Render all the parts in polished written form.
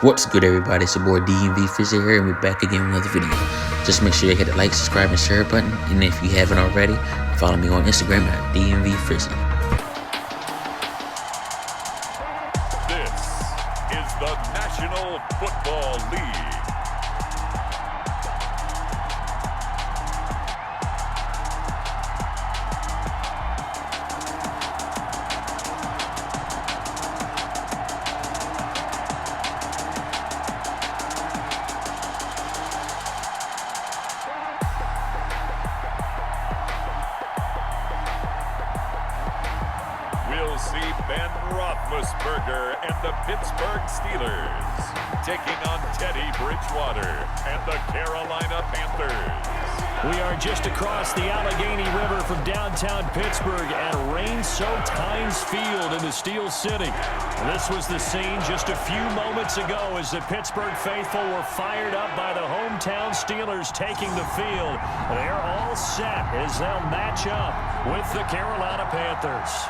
What's good, everybody? It's your boy DMV Frizzy here, and we're back again with another video. Just make sure you hit the like, subscribe, and share button, and if you haven't already, follow me on Instagram at DMV Frizzy. This is the National Football League. We'll see Ben Roethlisberger and the Pittsburgh Steelers taking on Teddy Bridgewater and the Carolina Panthers. We are just across the Allegheny River from downtown Pittsburgh at rain-soaked Heinz Field in the Steel City. This was the scene just a few moments ago as the Pittsburgh faithful were fired up by the hometown Steelers taking the field. They're all set as they'll match up with the Carolina Panthers.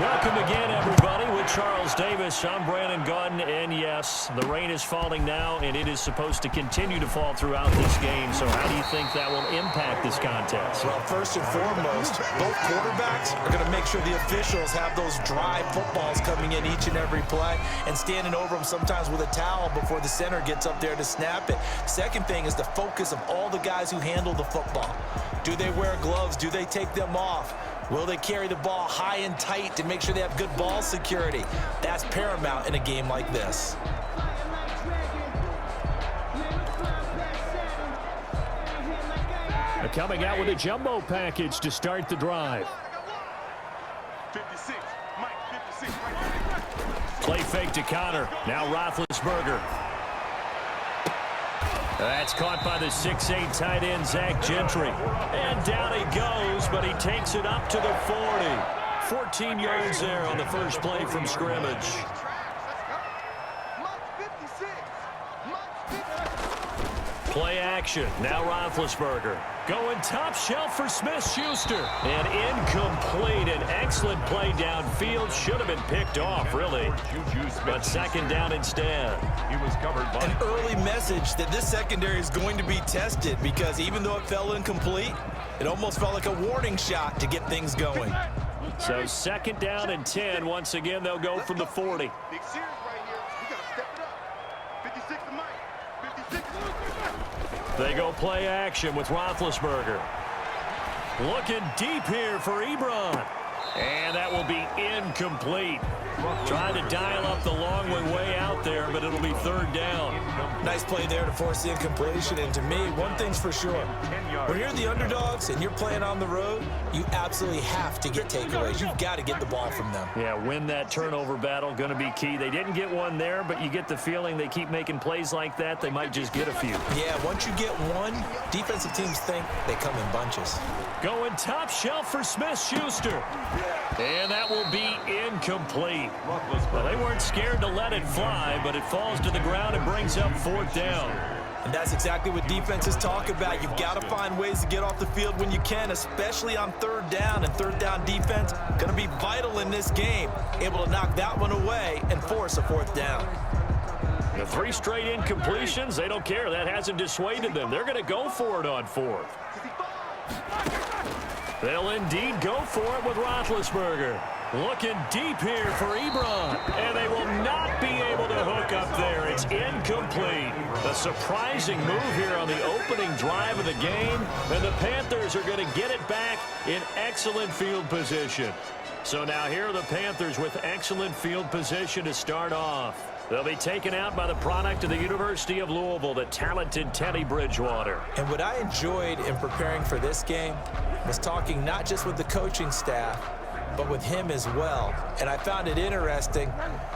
Welcome again, everybody, with Charles Davis. I'm Brandon Gaudin, and yes, the rain is falling now, and it is supposed to continue to fall throughout this game. So how do you think that will impact this contest? Well, first and foremost, both quarterbacks are going to make sure the officials have those dry footballs coming in each and every play and standing over them sometimes with a towel before the center gets up there to snap it. Second thing is the focus of all the guys who handle the football. Do they wear gloves? Do they take them off? Will they carry the ball high and tight to make sure they have good ball security? That's paramount in a game like this. They're coming out with a jumbo package to start the drive. 56, Mike, 56. Play fake to Connor. Now Roethlisberger. That's caught by the 6'8" tight end, Zach Gentry. And down he goes, but he takes it up to the 40. 14 yards there on the first play from scrimmage. Play action. Now Roethlisberger. Going top shelf for Smith-Schuster. And incomplete. An excellent play downfield. Should have been picked off, really. But second down instead. He was covered by an early message that this secondary is going to be tested, because even though it fell incomplete, it almost felt like a warning shot to get things going. So second down and 10. Once again, they'll go from the 40. Big series right here. We got to step it up. 56 to Mike. 56. They go play action with Roethlisberger. Looking deep here for Ebron. And that will be incomplete. Trying to dial up the long way out there, but it'll be third down. Nice play there to force the incompletion. And to me, one thing's for sure. When you're the underdogs and you're playing on the road, you absolutely have to get takeaways. You've got to get the ball from them. Yeah, win that turnover battle, going to be key. They didn't get one there, but you get the feeling they keep making plays like that, they might just get a few. Yeah, once you get one, defensive teams think they come in bunches. Going top shelf for Smith-Schuster. And that will be incomplete. Well, they weren't scared to let it fly, but it falls to the ground and brings up fourth down. And that's exactly what defenses talk about. You've got to find ways to get off the field when you can, especially on third down. And third down defense going to be vital in this game. Able to knock that one away and force a fourth down. The 3 straight incompletions, they don't care. That hasn't dissuaded them. They're going to go for it on fourth. They'll indeed go for it with Roethlisberger. Looking deep here for Ebron. And they will not be able to hook up there. It's incomplete. A surprising move here on the opening drive of the game. And the Panthers are going to get it back in excellent field position. So now here are the Panthers with excellent field position to start off. They'll be taken out by the product of the University of Louisville, the talented Teddy Bridgewater. And what I enjoyed in preparing for this game was talking not just with the coaching staff, but with him as well. And I found it interesting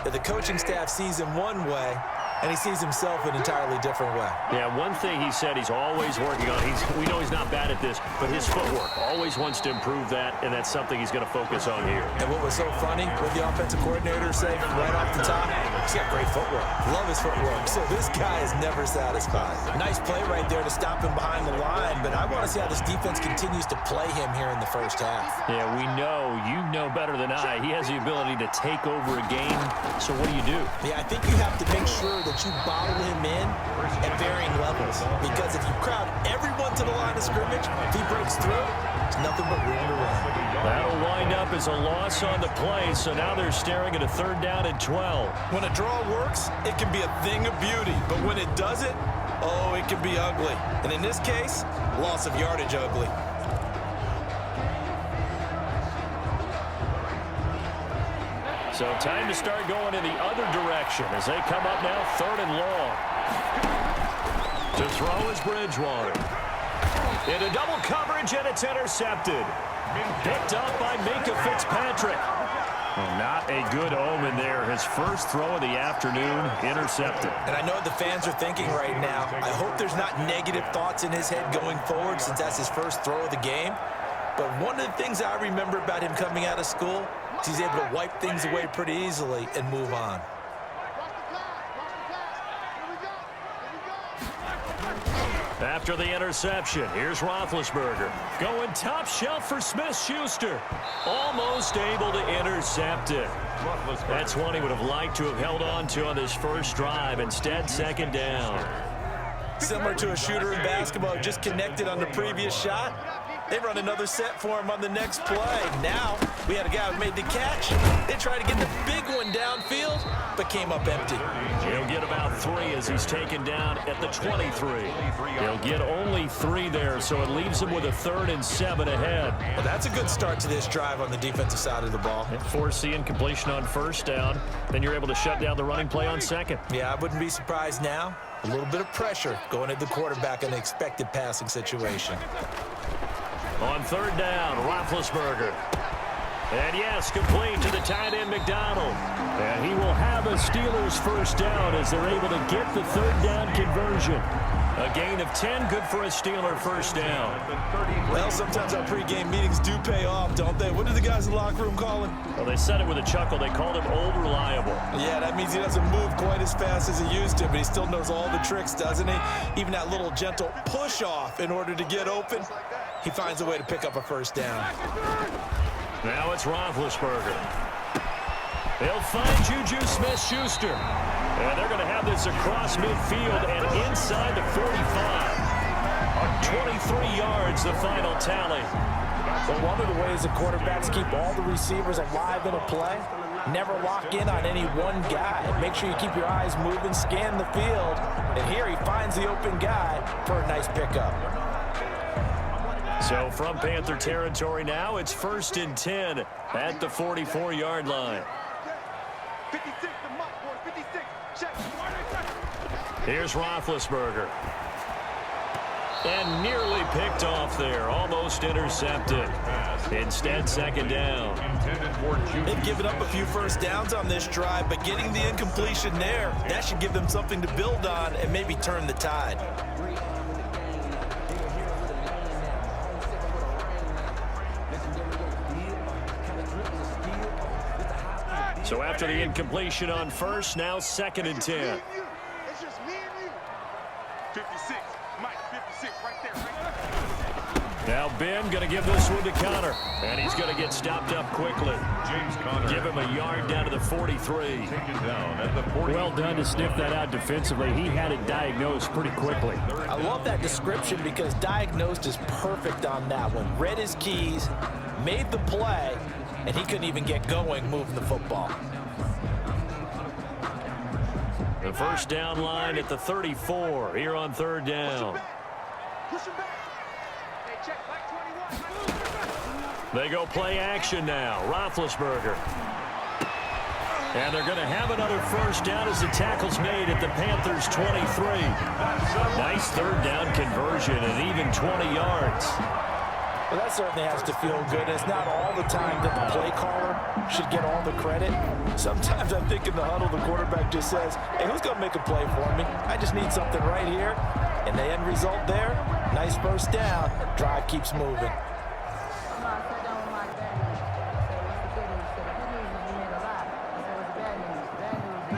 that the coaching staff sees him one way and he sees himself an entirely different way. Yeah, one thing he said he's always working on. We know he's not bad at this, but his footwork, always wants to improve that, and that's something he's going to focus on here. And what was so funny, what the offensive coordinator said right off the top, he's got great footwork. Love his footwork. So this guy is never satisfied. Nice play right there to stop him behind the line, but I want to see how this defense continues to play him here in the first half. Yeah, we know, you know better than I, he has the ability to take over a game, so what do? Yeah, I think you have to make sure that you bottle him in at varying levels, because if you crowd everyone to the line of scrimmage, if he breaks through, there's nothing but room to run. That'll wind up as a loss on the play, so now they're staring at a 3rd down and 12. When a draw works, it can be a thing of beauty, but when it doesn't, oh, it can be ugly. And in this case, loss of yardage ugly. So time to start going in the other direction as they come up now 3rd and long. To throw is Bridgewater. Into double coverage, and it's intercepted. Picked up by Minka Fitzpatrick. Well, not a good omen there. His first throw of the afternoon, intercepted. And I know what the fans are thinking right now. I hope there's not negative thoughts in his head going forward, since that's his first throw of the game. But one of the things I remember about him coming out of school, he's able to wipe things away pretty easily and move on. After the interception, here's Roethlisberger. Going top shelf for Smith-Schuster. Almost able to intercept it. That's one he would have liked to have held on to on this first drive. Instead, 2nd down. Similar to a shooter in basketball, just connected on the previous shot. They run another set for him on the next play. Now, we had a guy who made the catch. They tried to get the big one downfield, but came up empty. He'll get about 3 as he's taken down at the 23. He'll get only 3 there, so it leaves him with a 3rd and 7 ahead. Well, that's a good start to this drive on the defensive side of the ball. Force the incompletion on 1st down. Then you're able to shut down the running play on 2nd. Yeah, I wouldn't be surprised now. A little bit of pressure going at the quarterback in an expected passing situation. On 3rd down, Roethlisberger. And yes, complete to the tight end, McDonald. And he will have a Steelers first down as they're able to get the 3rd down conversion. A gain of 10, good for a Steeler first down. Well, sometimes our pregame meetings do pay off, don't they? What do the guys in the locker room call him? Well, they said it with a chuckle. They called him old reliable. Yeah, that means he doesn't move quite as fast as he used to, but he still knows all the tricks, doesn't he? Even that little gentle push-off in order to get open. He finds a way to pick up a first down. Now it's Roethlisberger. They'll find Juju Smith-Schuster. And they're going to have this across midfield and inside the 45. 23 yards, the final tally. Well, one of the ways the quarterbacks keep all the receivers alive in a play, never lock in on any one guy. Make sure you keep your eyes moving, scan the field. And here he finds the open guy for a nice pickup. So from Panther territory now, it's 1st and 10 at the 44-yard line. 56, the mark, boy, 56. Check. Here's Roethlisberger. And nearly picked off there, almost intercepted. Instead, 2nd down. They've given up a few first downs on this drive, but getting the incompletion there, that should give them something to build on and maybe turn the tide. So after the incompletion on 1st, now 2nd and 10. It's just me and you. 56, Mike, 56, right there. Now Ben going to give this one to Connor. And he's going to get stopped up quickly. James Conner. Give him a yard down to the 43. Taken down at the 40. Well done to sniff that out defensively. He had it diagnosed pretty quickly. I love that description because diagnosed is perfect on that one. Read his keys, made the play, and he couldn't even get going moving the football. The first down line at the 34 here on 3rd down. Push him back. Hey, check, like 21. They go play action now. Roethlisberger. And they're going to have another first down as the tackle's made at the Panthers' 23. Nice 3rd down conversion and even 20 yards. Well, that certainly has to feel good. It's not all the time that the play caller should get all the credit. Sometimes I think in the huddle, the quarterback just says, hey, who's going to make a play for me? I just need something right here. And the end result there, nice first down. Drive keeps moving.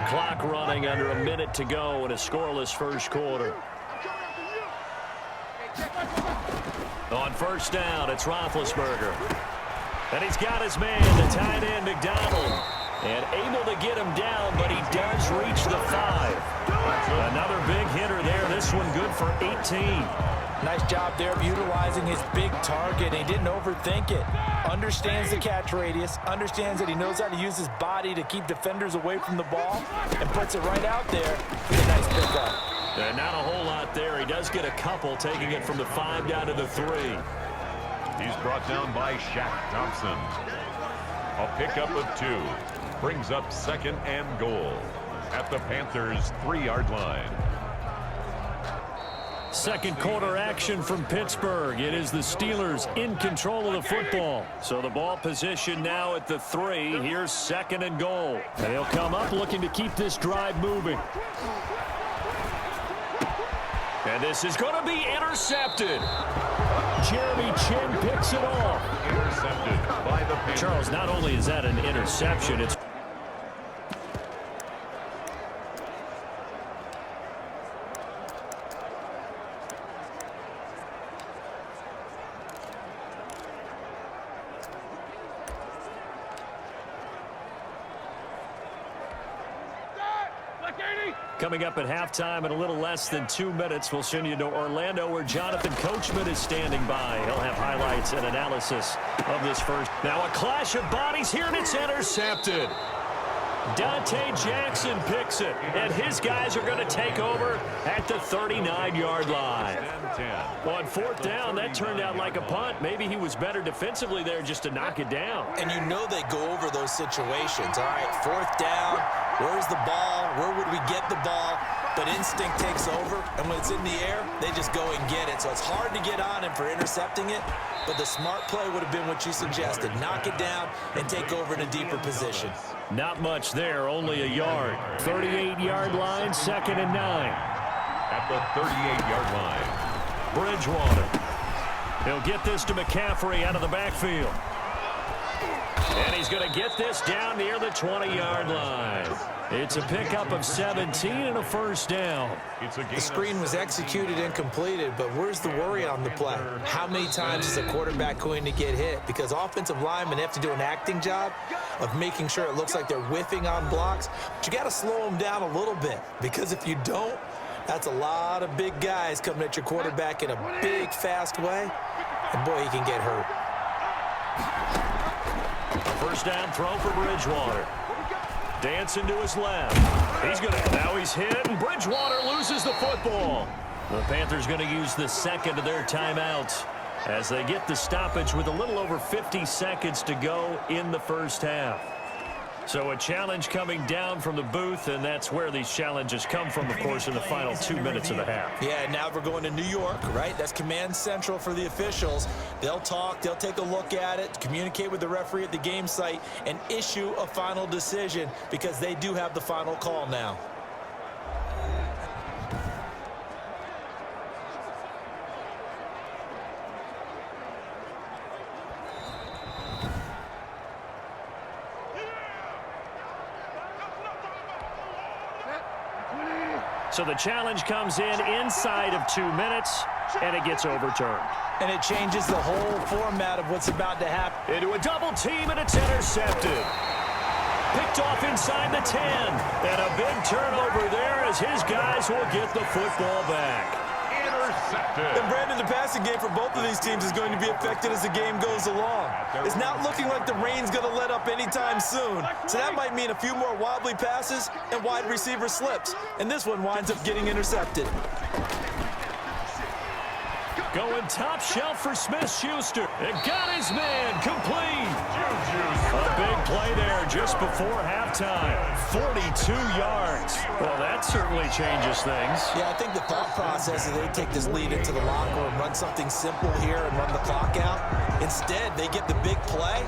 Clock running, under a minute to go in a scoreless first quarter. On first down, it's Roethlisberger. And he's got his man, the tight end, McDonald. And able to get him down, but he does reach the 5. Another big hitter there. This one good for 18. Nice job there of utilizing his big target. He didn't overthink it. Understands the catch radius. Understands that he knows how to use his body to keep defenders away from the ball. And puts it right out there for a nice pickup. And not a whole lot there. He does get a couple, taking it from the 5 down to the 3. He's brought down by Shaq Thompson. A pickup of 2. Brings up 2nd and goal at the Panthers' 3-yard line. Second quarter action from Pittsburgh. It is the Steelers in control of the football. So the ball position now at the 3. Here's 2nd and goal. And they'll come up looking to keep this drive moving. And this is going to be intercepted. Jeremy Chin picks it off. Intercepted by the Panthers. Charles, not only is that an interception, it's coming up at halftime in a little less than 2 minutes. We'll send you to Orlando, where Jonathan Coachman is standing by. He'll have highlights and analysis of this first. Now a clash of bodies here, and it's intercepted. Dante Jackson picks it, and his guys are going to take over at the 39-yard line. On 4th down, that turned out like a punt. Maybe he was better defensively there just to knock it down. And you know they go over those situations. All right, 4th down, where's the ball? Where would we get the ball? But instinct takes over, and when it's in the air, they just go and get it. So it's hard to get on him for intercepting it, but the smart play would have been what you suggested. Knock it down and take over in a deeper position. Not much there, only a yard. 38-yard line, 2nd and 9. At the 38-yard line. Bridgewater. He'll get this to McCaffrey out of the backfield. And he's going to get this down near the 20-yard line. It's a pickup of 17 and a first down. The screen was executed and completed, but where's the worry on the play? How many times is a quarterback going to get hit? Because offensive linemen have to do an acting job of making sure it looks like they're whiffing on blocks. But you got to slow them down a little bit, because if you don't, that's a lot of big guys coming at your quarterback in a big, fast way. And boy, he can get hurt. A first down throw for Bridgewater. Dancing to his left. Now he's hit, and Bridgewater loses the football. The Panthers going to use the 2nd of their timeouts as they get the stoppage with a little over 50 seconds to go in the first half. So a challenge coming down from the booth, and that's where these challenges come from, of course, in the final 2 minutes of the half. Yeah, now we're going to New York, right? That's command central for the officials. They'll talk, they'll take a look at it, communicate with the referee at the game site, and issue a final decision, because they do have the final call now. So the challenge comes in inside of 2 minutes, and it gets overturned. And it changes the whole format of what's about to happen. Into a double team, and it's intercepted. Picked off inside the 10. And a big turnover there as his guys will get the football back. Intercepted. And Brandon, the passing game for both of these teams is going to be affected as the game goes along. It's not looking like the rain's going to let up anytime soon. So that might mean a few more wobbly passes and wide receiver slips. And this one winds up getting intercepted. Going top shelf for Smith-Schuster. It got his man complete. A big play there just before halftime. 42 yards. Well, that certainly changes things. Yeah, I think the thought process is they take this lead into the locker room, run something simple here and run the clock out. Instead, they get the big play.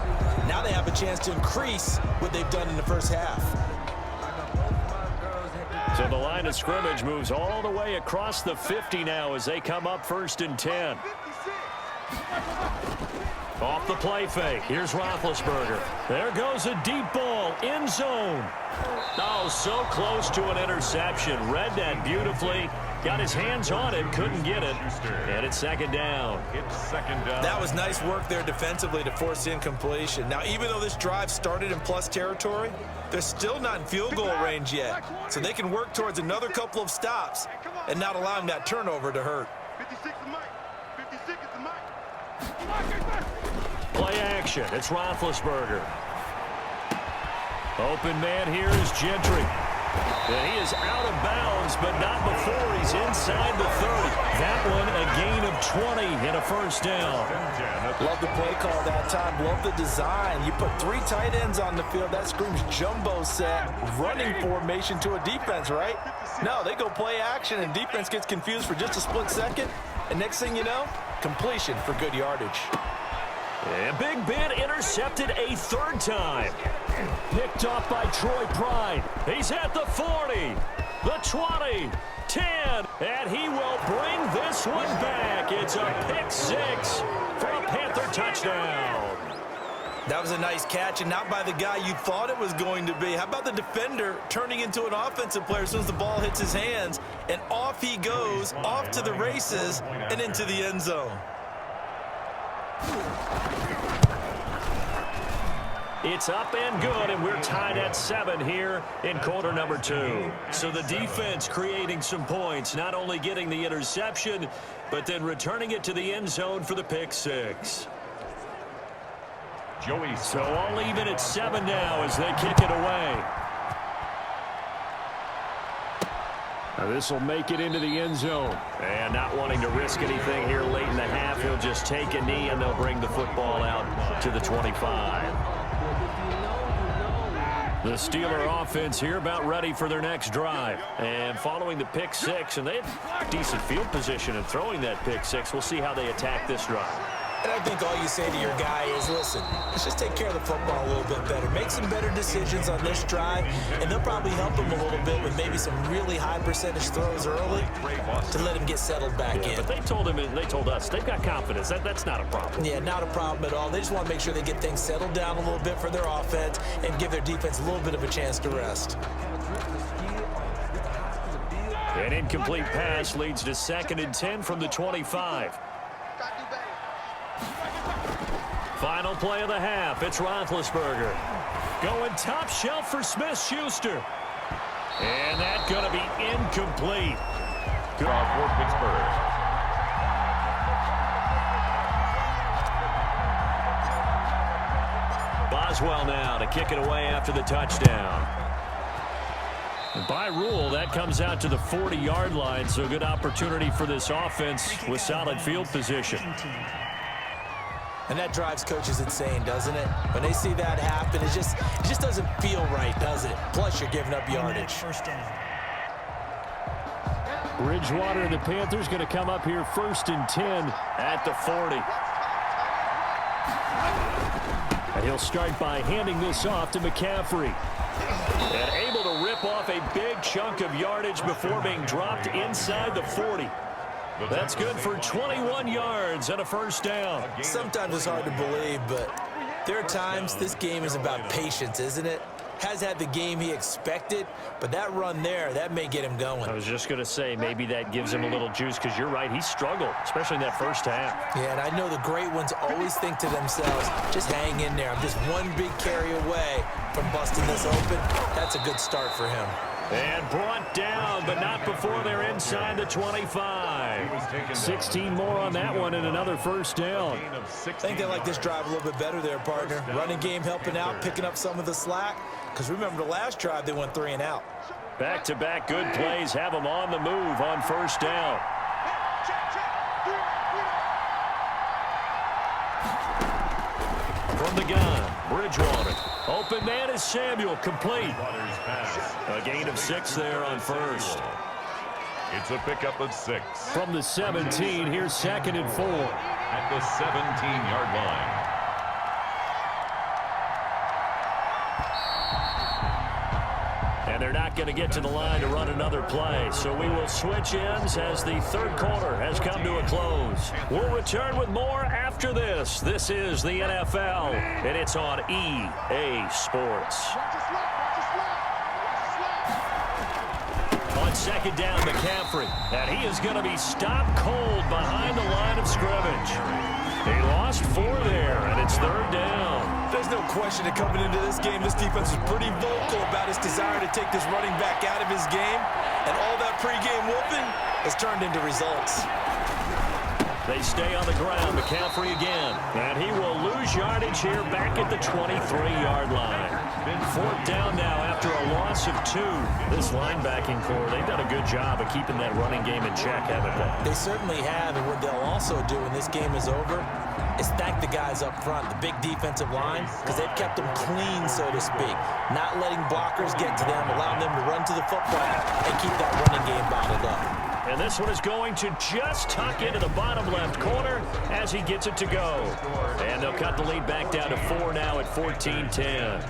Now they have a chance to increase what they've done in the first half. So the line of scrimmage moves all the way across the 50 now as they come up 1st and 10. Off the play fake. Here's Roethlisberger. There goes a deep ball. End zone. Oh, so close to an interception. Read that beautifully. Got his hands on it. Couldn't get it. And it's 2nd down. That was nice work there defensively to force incompletion. Now, even though this drive started in plus territory, they're still not in field goal range yet. So they can work towards another couple of stops and not allowing that turnover to hurt. 56 is Mike. 56 is the Mike. Play action. It's Roethlisberger. Open man here is Gentry. And he is out of bounds, but not before he's inside the 30. That one a gain of 20 and a 1st down. Love the play call that time. Love the design. You put 3 tight ends on the field. That screams jumbo set, running formation to a defense, right? No, they go play action, and defense gets confused for just a split second. And next thing you know, completion for good yardage. And Big Ben intercepted a 3rd time. Picked off by Troy Pride. He's at the 40, the 20, 10, and he will bring this one back. It's a pick 6 for a Panther touchdown. That was a nice catch, and not by the guy you thought it was going to be. How about the defender turning into an offensive player as soon as the ball hits his hands, and off he goes, off to the races, and into the end zone. It's up and good, and we're tied at 7 here in quarter number 2. So the defense creating some points, not only getting the interception, but then returning it to the end zone for the pick 6. So all even at 7 now as they kick it away. Now this will make it into the end zone. And not wanting to risk anything here late in the half, he'll just take a knee and they'll bring the football out to the 25. The Steeler offense here about ready for their next drive. And following the pick 6, and they had decent field position in throwing that pick 6. We'll see how they attack this drive. And I think all you say to your guy is, listen, let's just take care of the football a little bit better. Make some better decisions on this drive, and they'll probably help him a little bit with maybe some really high percentage throws early to let him get settled back in. But they told him, and they told us, they've got confidence. That's not a problem. Yeah, not a problem at all. They just want to make sure they get things settled down a little bit for their offense and give their defense a little bit of a chance to rest. An incomplete pass leads to 2nd and 10 from the 25. Final play of the half. It's Roethlisberger. Going top shelf for Smith-Schuster. And that's going to be incomplete. Good for Pittsburgh. Boswell now to kick it away after the touchdown. And by rule, that comes out to the 40-yard line, so good opportunity for this offense with solid field position. And that drives coaches insane, doesn't it? When they see that happen, it just doesn't feel right, does it? Plus, you're giving up yardage. Bridgewater and the Panthers going to come up here 1st and 10 at the 40. And he'll start by handing this off to McCaffrey. And able to rip off a big chunk of yardage before being dropped inside the 40. That's good for 21 yards and a 1st down. Sometimes it's hard to believe, but there are times this game is about patience, isn't it? Has had the game he expected, but that run there, that may get him going. I was just going to say, maybe that gives him a little juice, because you're right, he struggled, especially in that first half. Yeah, and I know the great ones always think to themselves, just hang in there. I'm just one big carry away from busting this open. That's a good start for him. And brought down, but not before they're inside the 25. 16 more on that one and another 1st down. I think they like this drive a little bit better there, partner. Running game helping out, picking up some of the slack. Because remember, the last drive, they went 3 and out. Back-to-back good plays have them on the move on 1st down. the gun. Bridgewater. Open man is Samuel. Complete. A gain of 6 there on first. It's a pickup of 6. From the 17, here's 2nd and 4. At the 17-yard line. And they're not going to get to the line to run another play. So we will switch ends as the third quarter has come to a close. We'll return with more after this. This is the NFL, and it's on EA Sports. On 2nd down, McCaffrey. And he is going to be stopped cold behind the line of scrimmage. He lost 4 there, and it's 3rd down. There's no question that coming into this game, this defense was pretty vocal about his desire to take this running back out of his game, and all that pregame whooping has turned into results. They stay on the ground. McCaffrey again. And he will lose yardage here back at the 23-yard line. 4th down now after a loss of 2. This linebacking core, they've done a good job of keeping that running game in check, haven't they? They certainly have, and what they'll also do when this game is over is thank the guys up front, the big defensive line, because they've kept them clean, so to speak. Not letting blockers get to them, allowing them to run to the football and keep that running game bottled up. And this one is going to just tuck into the bottom left corner as he gets it to go. And they'll cut the lead back down to 4 now at 14-10.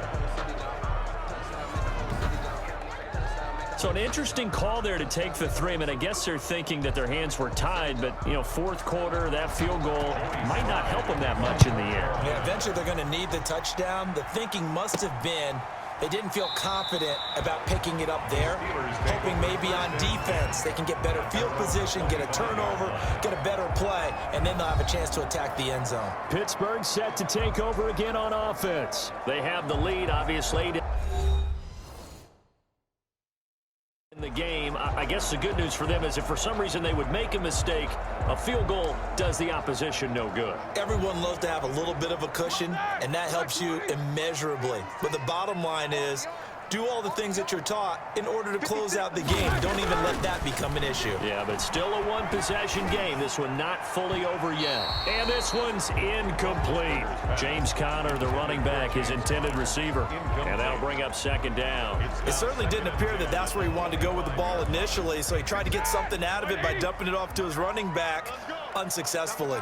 So an interesting call there to take the 3. I mean, I guess they're thinking that their hands were tied, but, you know, 4th quarter, that field goal might not help them that much in the air. Yeah, eventually they're going to need the touchdown. The thinking must have been they didn't feel confident about picking it up there, hoping maybe on defense they can get better field position, get a turnover, get a better play, and then they'll have a chance to attack the end zone. Pittsburgh set to take over again on offense. They have the lead, obviously, in the game. I guess the good news for them is if for some reason they would make a mistake, a field goal does the opposition no good. Everyone loves to have a little bit of a cushion, and that helps you immeasurably. But the bottom line is, do all the things that you're taught in order to close out the game. Don't even let that become an issue. Yeah, but still a one-possession game. This one not fully over yet. And this one's incomplete. James Conner, the running back, his intended receiver. And that'll bring up 2nd down. It certainly didn't appear that that's where he wanted to go with the ball initially, so he tried to get something out of it by dumping it off to his running back unsuccessfully.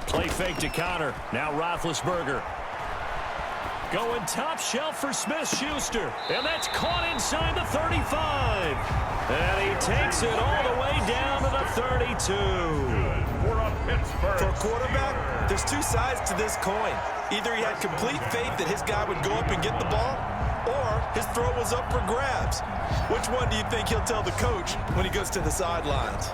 Play fake to Conner. Now Roethlisberger. Going top shelf for Smith-Schuster. And that's caught inside the 35. And he takes it all the way down to the 32. For a quarterback, there's 2 sides to this coin. Either he had complete faith that his guy would go up and get the ball, or his throw was up for grabs. Which one do you think he'll tell the coach when he goes to the sidelines?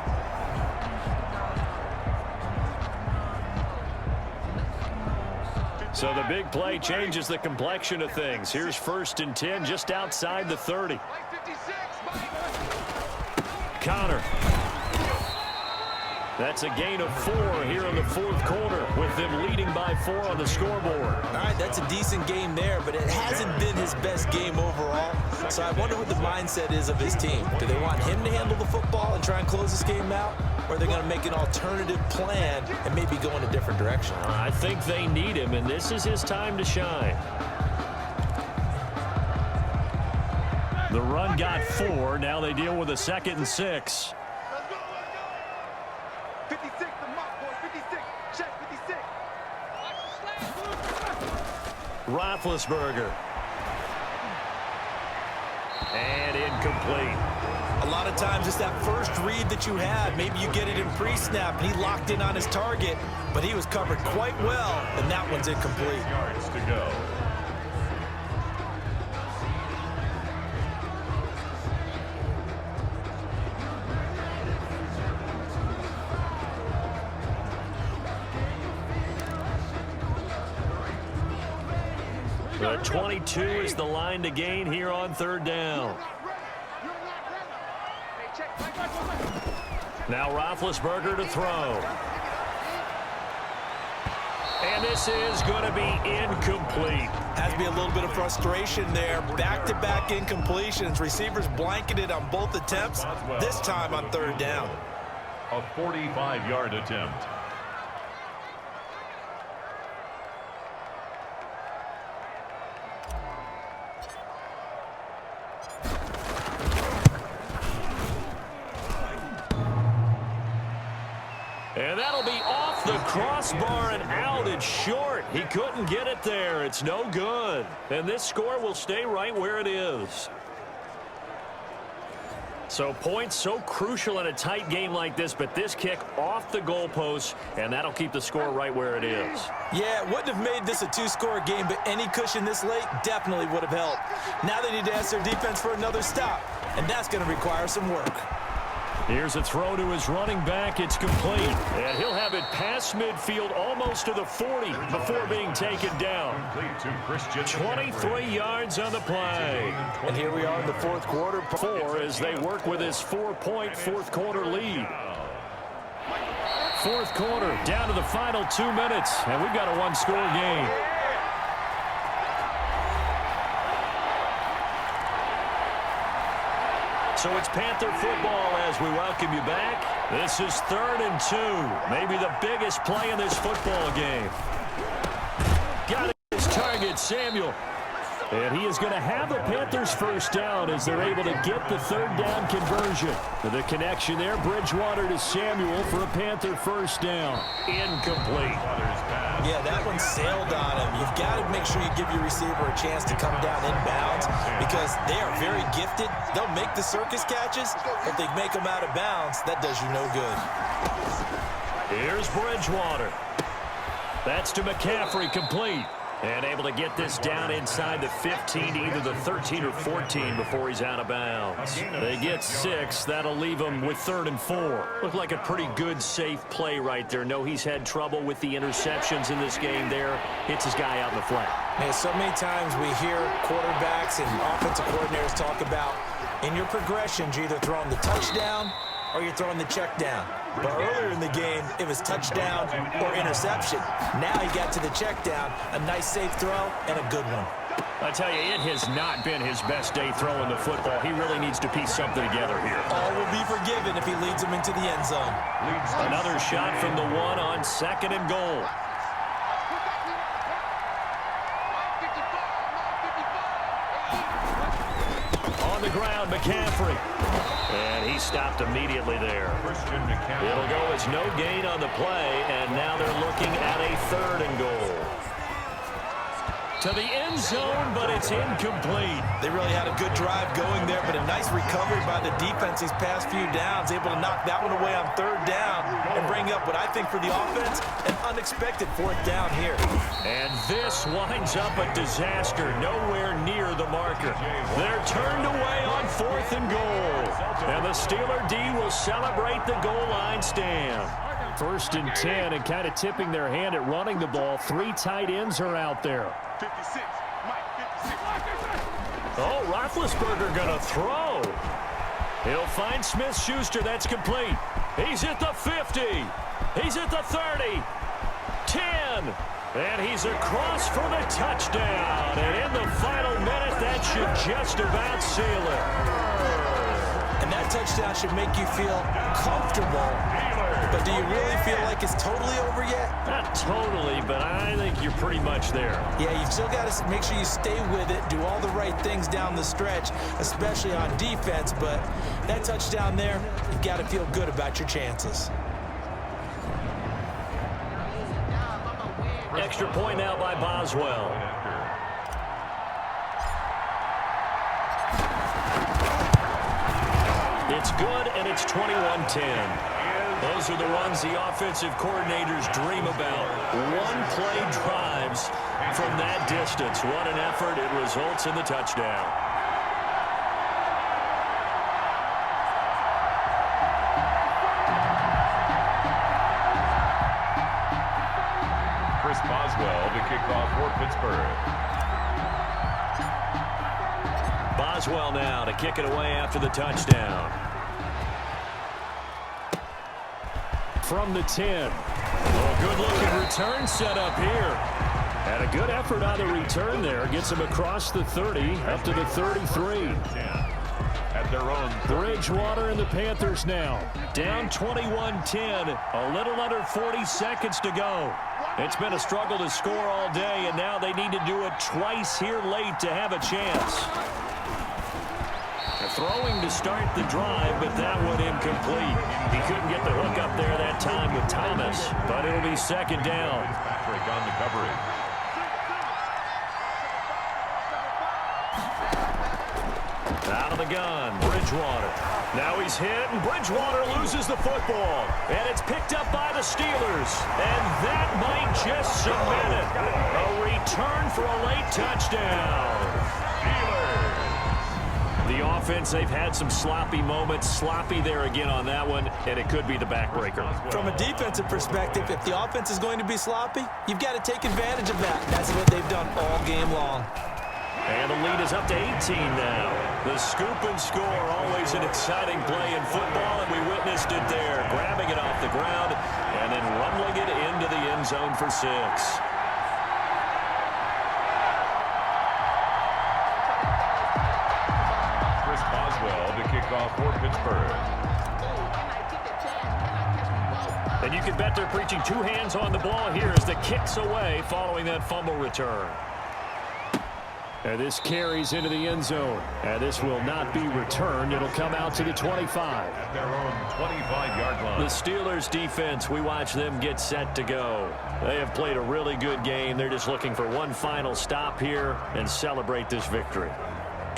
So the big play changes the complexion of things. Here's 1st and 10 just outside the 30. Conner. That's a gain of 4 here in the 4th quarter with them leading by 4 on the scoreboard. All right, that's a decent game there, but it hasn't been his best game overall. So I wonder what the mindset is of his team. Do they want him to handle the football and try and close this game out? Or are they going to make an alternative plan and maybe go in a different direction? I think they need him, and this is his time to shine. The run got 4. Now they deal with a 2nd and 6. 56, the mark, boy, 56. Check 56. Roethlisberger. And incomplete. A lot of times it's that first read that you have. Maybe you get it in pre-snap, and he locked in on his target, but he was covered quite well, and that one's incomplete. Yards to go. The 22 is the line to gain here on 3rd down. Now Roethlisberger to throw. And this is going to be incomplete. Has to be a little bit of frustration there. Back-to-back incompletions. Receivers blanketed on both attempts, this time on 3rd down. A 45-yard attempt. that'll be off the crossbar and out. It's short. He couldn't get it there. It's no good. And this score will stay right where it is. So points so crucial in a tight game like this, but this kick off the goalpost, and that'll keep the score right where it is. Yeah, it wouldn't have made this a two-score game, but any cushion this late definitely would have helped. Now they need to ask their defense for another stop, and that's going to require some work. Here's a throw to his running back. It's complete. And he'll have it past midfield almost to the 40 before being taken down. 23 yards on the play. And here we are in the fourth quarter. 4 as they work with his 4-point fourth quarter lead. Fourth quarter, down to the final 2 minutes, and we've got a one-score game. So it's Panther football as we welcome you back. This is 3rd and 2. Maybe the biggest play in this football game. Got his target, Samuel. And he is going to have the Panthers first down as they're able to get the 3rd down conversion. The connection there, Bridgewater to Samuel for a Panther first down. Incomplete. Yeah, that one sailed on him. You've got to make sure you give your receiver a chance to come down inbounds because they are very gifted. They'll make the circus catches, but if they make them out of bounds, that does you no good. Here's Bridgewater. That's to McCaffrey, complete. And able to get this down inside the 15 to either the 13 or 14 before he's out of bounds. They get 6. That'll leave him with 3rd and 4. Looked like a pretty good, safe play right there. No, he's had trouble with the interceptions in this game there. Hits his guy out in the flat. Man, so many times we hear quarterbacks and offensive coordinators talk about in your progressions, you're either throwing the touchdown or you're throwing the check down. But earlier in the game, it was touchdown or interception. Now he got to the check down, a nice safe throw, and a good one. I tell you, it has not been his best day throwing the football. He really needs to piece something together here. All will be forgiven if he leads them into the end zone. Another shot from the 1 on 2nd and goal. On the ground, McCaffrey. And he stopped immediately there. It'll go as no gain on the play, and now they're looking at a 3rd and goal. To the end zone, but it's incomplete. They really had a good drive going there, but a nice recovery by the defense these past few downs, able to knock that one away on 3rd down and bring up what I think for the offense, an unexpected 4th down here. And this winds up a disaster, nowhere near the marker. They're turned away on 4th and goal. And the Steeler D will celebrate the goal line stand. 1st and 10, and kind of tipping their hand at running the ball. 3 tight ends are out there. 56, Mike, 56. Oh, Roethlisberger going to throw. He'll find Smith-Schuster. That's complete. He's at the 50. He's at the 30. 10. And he's across for the touchdown. And in the final minute, that should just about seal it. And that touchdown should make you feel comfortable. But do you really feel like it's totally over yet? Not totally, but I think you're pretty much there. Yeah, you've still got to make sure you stay with it, do all the right things down the stretch, especially on defense. But that touchdown there, you've got to feel good about your chances. Extra point now by Boswell. It's good, and it's 21-10. Those are the runs the offensive coordinators dream about. One-play drives from that distance. What an effort. It results in the touchdown. Chris Boswell to kick off for Pittsburgh. Boswell now to kick it away after the touchdown. From the 10. Oh, good-looking return set up here. And a good effort on the return there. Gets him across the 30, up to the 33. At their own Bridgewater and the Panthers now. Down 21-10. A little under 40 seconds to go. It's been a struggle to score all day, and now they need to do it twice here late to have a chance. Throwing to start the drive, but that one incomplete. He couldn't get the hook up there that time with Thomas, but it'll be second down. Patrick on the coverage. Out of the gun, Bridgewater. Now he's hit, and Bridgewater loses the football. And it's picked up by the Steelers. And that might just cement it. A return for a late touchdown. Steelers. The offense, they've had some sloppy moments. Sloppy there again on that one, and it could be the backbreaker. From a defensive perspective, if the offense is going to be sloppy, you've got to take advantage of that. That's what they've done all game long. And the lead is up to 18 now. The scoop and score, always an exciting play in football, and we witnessed it there, grabbing it off the ground and then rumbling it into the end zone for 6. Chris Boswell to kick off for Pittsburgh. And you can bet they're preaching 2 hands on the ball here as the kick's away following that fumble return. And this carries into the end zone. And this will not be returned. It'll come out to the 25. At their own 25-yard line. The Steelers defense, we watch them get set to go. They have played a really good game. They're just looking for one final stop here and celebrate this victory.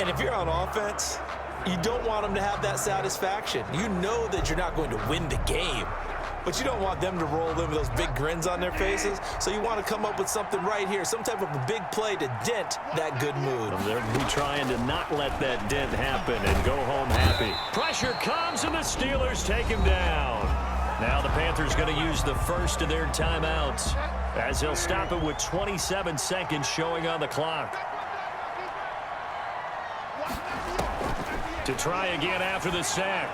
And if you're on offense, you don't want them to have that satisfaction. You know that you're not going to win the game, but you don't want them to roll in with those big grins on their faces. So you want to come up with something right here, some type of a big play to dent that good mood. They're trying to not let that dent happen and go home happy. Pressure comes, and the Steelers take him down. Now the Panthers going to use the first of their timeouts as they'll stop it with 27 seconds showing on the clock. To try again after the sack.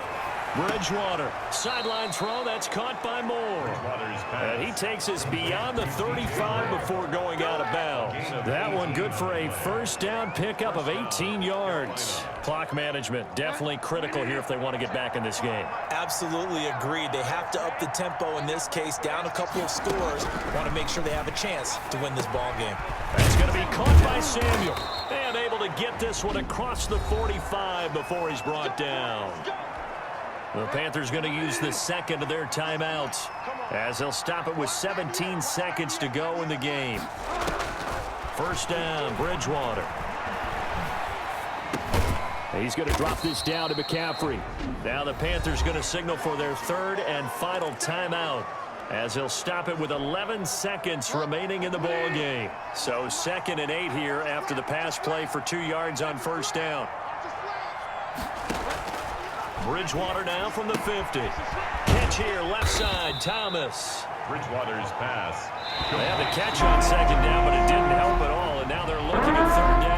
Bridgewater, sideline throw, that's caught by Moore. And he takes us beyond the 35 before going out of bounds. That one good for a first down pickup of 18 yards. Clock management, definitely critical here if they want to get back in this game. Absolutely agreed. They have to up the tempo in this case, down a couple of scores. Want to make sure they have a chance to win this ball game. That's going to be caught by Samuel. And able to get this one across the 45 before he's brought down. The Panthers going to use the second of their timeouts as they'll stop it with 17 seconds to go in the game. First down, Bridgewater. He's going to drop this down to McCaffrey. Now the Panthers going to signal for their third and final timeout as they'll stop it with 11 seconds remaining in the ball game. So 2nd and 8 here after the pass play for 2 yards on first down. Bridgewater now from the 50. Catch here, left side, Thomas. Bridgewater's pass. They had the catch on second down, but it didn't help at all, and now they're looking at third down.